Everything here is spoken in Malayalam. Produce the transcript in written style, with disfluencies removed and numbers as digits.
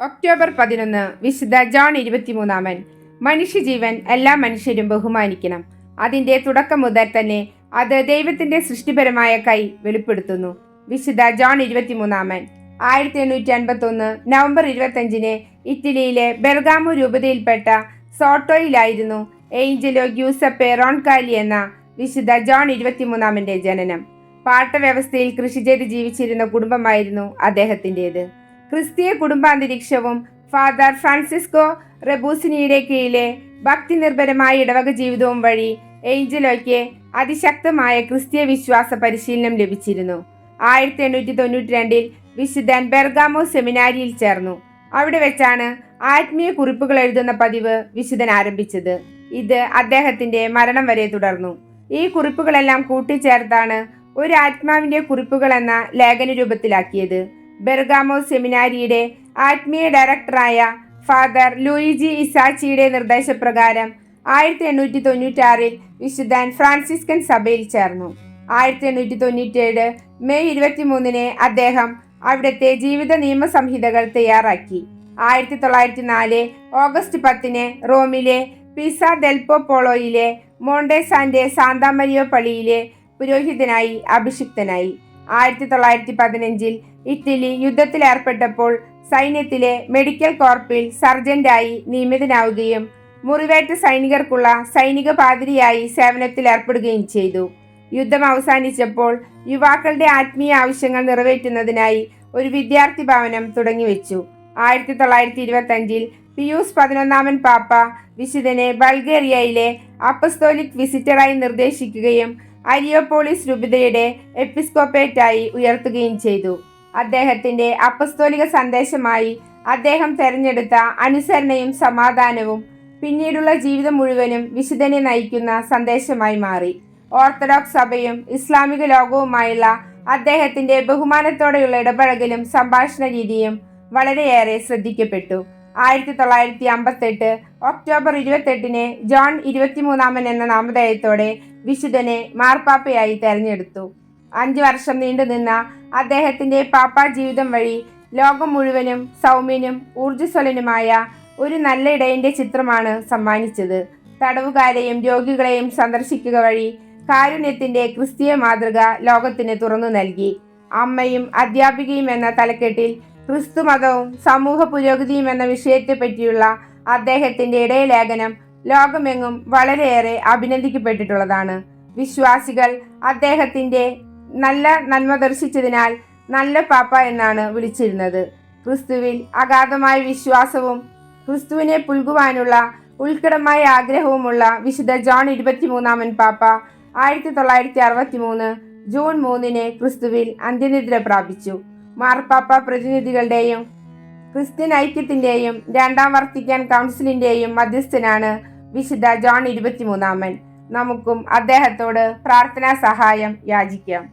ഒക്ടോബർ 11 വിശുദ്ധ ജോൺ 23 മനുഷ്യജീവൻ എല്ലാ മനുഷ്യരും ബഹുമാനിക്കണം. അതിന്റെ തുടക്കം മുതൽ തന്നെ അത് ദൈവത്തിന്റെ സൃഷ്ടിപരമായ കൈ വെളിപ്പെടുത്തുന്നു. വിശുദ്ധ ജോൺ 23 1851 നവംബർ 25 ഇറ്റലിയിലെ ബെർഗാമോ രൂപതയിൽപ്പെട്ട സോട്ടോയിലായിരുന്നു ഏഞ്ചലോ ഗ്യൂസപ്പെ റോൺകാലി എന്ന വിശുദ്ധ ജോൺ 23 ജനനം. പാട്ടവ്യവസ്ഥയിൽ കൃഷി ചെയ്ത് ജീവിച്ചിരുന്ന കുടുംബമായിരുന്നു അദ്ദേഹത്തിൻ്റെത്. ക്രിസ്തീയ കുടുംബാന്തരീക്ഷവും ഫാദർ ഫ്രാൻസിസ്കോ റെബൂസിനിയുടെ കീഴിലെ ഭക്തി നിർഭരമായ ഇടവക ജീവിതവും വഴി ഏഞ്ചലോയ്ക്ക് അതിശക്തമായ ക്രിസ്തീയ വിശ്വാസ പരിശീലനം ലഭിച്ചിരുന്നു. 1892 വിശുദ്ധൻ ബെർഗാമോ സെമിനാരിയിൽ ചേർന്നു. അവിടെ വെച്ചാണ് ആത്മീയ കുറിപ്പുകൾ എഴുതുന്ന പതിവ് വിശുദ്ധൻ ആരംഭിച്ചത്. ഇത് അദ്ദേഹത്തിന്റെ മരണം വരെ തുടർന്നു. ഈ കുറിപ്പുകളെല്ലാം കൂട്ടിച്ചേർത്താണ് ഒരു ആത്മാവിന്റെ കുറിപ്പുകൾ എന്ന ലേഖന രൂപത്തിലാക്കിയത്. ബെർഗാമോ സെമിനാരിയുടെ ആത്മീയ ഡയറക്ടറായ ഫാദർ ലൂയിജി ഇസാച്ചിയുടെ നിർദ്ദേശപ്രകാരം 1896 വിശുദ്ധൻ ഫ്രാൻസിസ്കൻ സഭയിൽ ചേർന്നു. 1897 മെയ് 23 അദ്ദേഹം അവിടുത്തെ ജീവിത നിയമസംഹിതകൾ തയ്യാറാക്കി. 1904 ഓഗസ്റ്റ് 10 റോമിലെ പിസ ദെൽ പോളോയിലെ മോണ്ടെ സാന്റേ സാന്താ മരിയോ പള്ളിയിലെ പുരോഹിതനായി അഭിഷിക്തനായി. 1915 ഇറ്റലി യുദ്ധത്തിലേർപ്പെട്ടപ്പോൾ സൈന്യത്തിലെ മെഡിക്കൽ കോർപ്പിൽ സർജന്റായി നിയമിതനാവുകയും മുറിവേറ്റ സൈനികർക്കുള്ള സൈനിക പാതിരിയായി സേവനത്തിലേർപ്പെടുകയും ചെയ്തു. യുദ്ധം അവസാനിച്ചപ്പോൾ യുവാക്കളുടെ ആത്മീയ ആവശ്യങ്ങൾ നിറവേറ്റുന്നതിനായി ഒരു വിദ്യാർത്ഥി ഭവനം തുടങ്ങിവെച്ചു. 1925 പിയൂസ് 11 പാപ്പ വിശുദ്ധനെ ബൾഗേറിയയിലെ അപ്പസ്തോലിക് വിസിറ്ററായി നിർദ്ദേശിക്കുകയും അരിയോപോളിസ് രൂപതയുടെ എപ്പിസ്കോപ്പേറ്റായി ഉയർത്തുകയും ചെയ്തു. അദ്ദേഹത്തിന്റെ അപ്പസ്തോലിക സന്ദേശമായി അദ്ദേഹം തെരഞ്ഞെടുത്ത അനുസരണയും സമാധാനവും പിന്നീടുള്ള ജീവിതം മുഴുവനും വിശുദ്ധനെ നയിക്കുന്ന സന്ദേശമായി മാറി. ഓർത്തഡോക്സ് സഭയും ഇസ്ലാമിക ലോകവുമായുള്ള അദ്ദേഹത്തിന്റെ ബഹുമാനത്തോടെയുള്ള ഇടപഴകലും സംഭാഷണ രീതിയും വളരെയേറെ ശ്രദ്ധിക്കപ്പെട്ടു. 1958 ഒക്ടോബർ 28 ജോൺ 23 എന്ന നാമധേയത്തോടെ വിശുദ്ധനെ മാർപ്പാപ്പയായി തെരഞ്ഞെടുത്തു. 5 വർഷം നീണ്ടുനിന്ന അദ്ദേഹത്തിന്റെ പാപ്പാ ജീവിതം വഴി ലോകം മുഴുവനും സൗമ്യനും ഊർജ്ജസ്വലനുമായ ഒരു നല്ല ഇടയന്റെ ചിത്രമാണ് സമ്മാനിച്ചത്. തടവുകാരെയും രോഗികളെയും സന്ദർശിക്കുക വഴി കാരുണ്യത്തിന്റെ ക്രിസ്തീയ മാതൃക ലോകത്തിന് തുറന്നു നൽകി. അമ്മയും അധ്യാപികയും എന്ന തലക്കെട്ടിൽ ക്രിസ്തുമതവും സമൂഹ പുരോഗതിയും എന്ന വിഷയത്തെപ്പറ്റിയുള്ള അദ്ദേഹത്തിന്റെ ഇടയലേഖനം ലോകമെങ്ങും വളരെയേറെ അഭിനന്ദിക്കപ്പെട്ടിട്ടുള്ളതാണ്. വിശ്വാസികൾ അദ്ദേഹത്തിന്റെ നല്ല നന്മ ദർശിച്ചതിനാൽ നല്ല പാപ്പ എന്നാണ് വിളിച്ചിരുന്നത്. ക്രിസ്തുവിൽ അഗാധമായ വിശ്വാസവും ക്രിസ്തുവിനെ പുൽകുവാനുള്ള ഉത്കടമായ ആഗ്രഹവുമുള്ള വിശുദ്ധ ജോൺ 23 പാപ്പ 1963 ജൂൺ 3 ക്രിസ്തുവിൽ അന്ത്യനിദ്ര പ്രാപിച്ചു. മാർപ്പാപ്പ പ്രതിനിധികളുടെയും ക്രിസ്ത്യൻ ഐക്യത്തിന്റെയും 2ാം വത്തിക്കാൻ കൗൺസിലിന്റെയും മധ്യസ്ഥനാണ് വിശുദ്ധ ജോൺ 23. നമുക്കും അദ്ദേഹത്തോട് പ്രാർത്ഥനാ സഹായം യാചിക്കാം.